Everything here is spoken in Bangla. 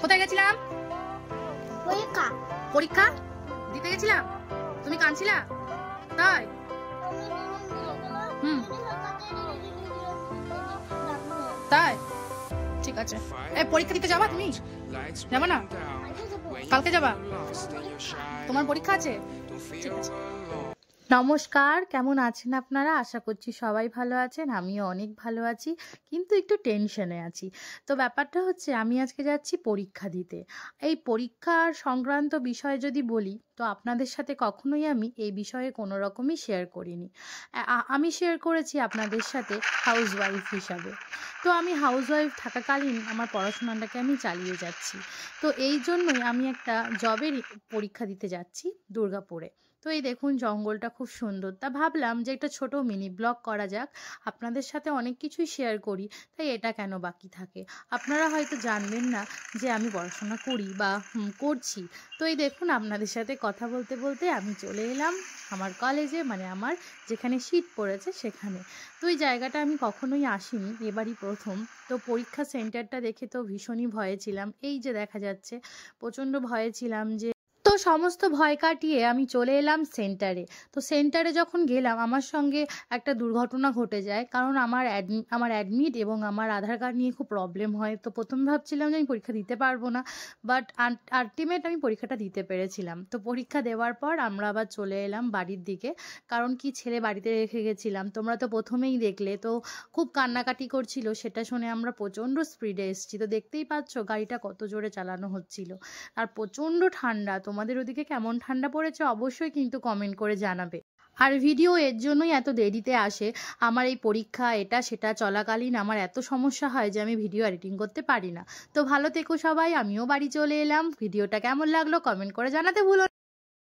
কোথায় গেছিলাম? পরীক্ষা পরীক্ষা দিতে গেছিলাম। তুমি কাঁদছিলা? তাই? তাই ঠিক আছে। এই পরীক্ষা দিতে যাবা তুমি? যাবা না? কালকে যাবা? তোমার পরীক্ষা আছে? ঠিক আছে। নমস্কার, কেমন আছেন আপনারা? আশা করছি সবাই ভালো আছেন, আমিও অনেক ভালো আছি, কিন্তু একটু টেনশনে আছি। তো ব্যাপারটা হচ্ছে আমি আজকে যাচ্ছি পরীক্ষা দিতে। এই পরীক্ষার সংক্রান্ত বিষয় যদি বলি, তো আপনাদের সাথে কখনোই আমি এই বিষয়ে কোনো রকমই শেয়ার করিনি। আমি শেয়ার করেছি আপনাদের সাথে হাউসওয়াইফ হিসাবে। তো আমি হাউসওয়াইফ থাকাকালীন আমার পড়াশোনাটাকে আমি চালিয়ে যাচ্ছি। তো এই জন্যই আমি একটা জবের পরীক্ষা দিতে যাচ্ছি দুর্গাপুরে। তো এই দেখুন জঙ্গলটা খুব সুন্দর, তা ভাবলাম যে একটা ছোট মিনি ব্লগ করা যাক, আপনাদের সাথে অনেক কিছুই শেয়ার করি, তাই এটা কেন বাকি থাকে। আপনারা হয়তো জানবেন না যে আমি পড়াশোনা করি বা করছি। তো এই দেখুন আপনাদের সাথে কথা বলতে বলতে আমি চলে এলাম আমার কলেজে, মানে আমার যেখানে সিট পড়েছে সেখানে। তো এই জায়গাটা আমি কখনোই আসিনি, এবারই প্রথম। তো পরীক্ষা সেন্টারটা দেখে তো ভীষণই ভয়ে ছিলাম, এই যে দেখা যাচ্ছে প্রচণ্ড ভয়ে ছিলাম যে। তো সমস্ত ভয় কাটিয়ে আমি চলে এলাম সেন্টারে। তো সেন্টারে যখন গেলাম আমার সঙ্গে একটা দুর্ঘটনা ঘটে যায়, কারণ আমার অ্যাডমিট এবং আমার আধার কার্ড নিয়ে খুব প্রবলেম হয়। তো প্রথমে ভাবছিলাম যে আমি পরীক্ষা দিতে পারবো না, বাট আলটিমেট আমি পরীক্ষাটা দিতে পেরেছিলাম। তো পরীক্ষা দেওয়ার পর আমরা আবার চলে এলাম বাড়ির দিকে, কারণ কি ছেলে বাড়িতে রেখে গেছিলাম, তোমরা তো প্রথমেই দেখলে। তো খুব কান্নাকাটি করছিল, সেটা শুনে আমরা প্রচণ্ড স্পিডে এসেছি। তো দেখতেই পাচ্ছ গাড়িটা কত জোরে চালানো হচ্ছিল, আর প্রচণ্ড ঠান্ডা। তোমাদের ওদিকে কেমন ঠান্ডা পড়েছে অবশ্যই কিন্তু কমেন্ট করে জানাবে। আর ভিডিও এর জন্যই এত দেরিতে আসে, আমার এই পরীক্ষা এটা সেটা চলাকালীন আমার এত সমস্যা হয় যে আমি ভিডিও এডিটিং করতে পারি না। তো ভালো থেকো সবাই, আমিও বাড়ি চলে এলাম। ভিডিওটা কেমন লাগলো কমেন্ট করে জানাতে ভুলো না।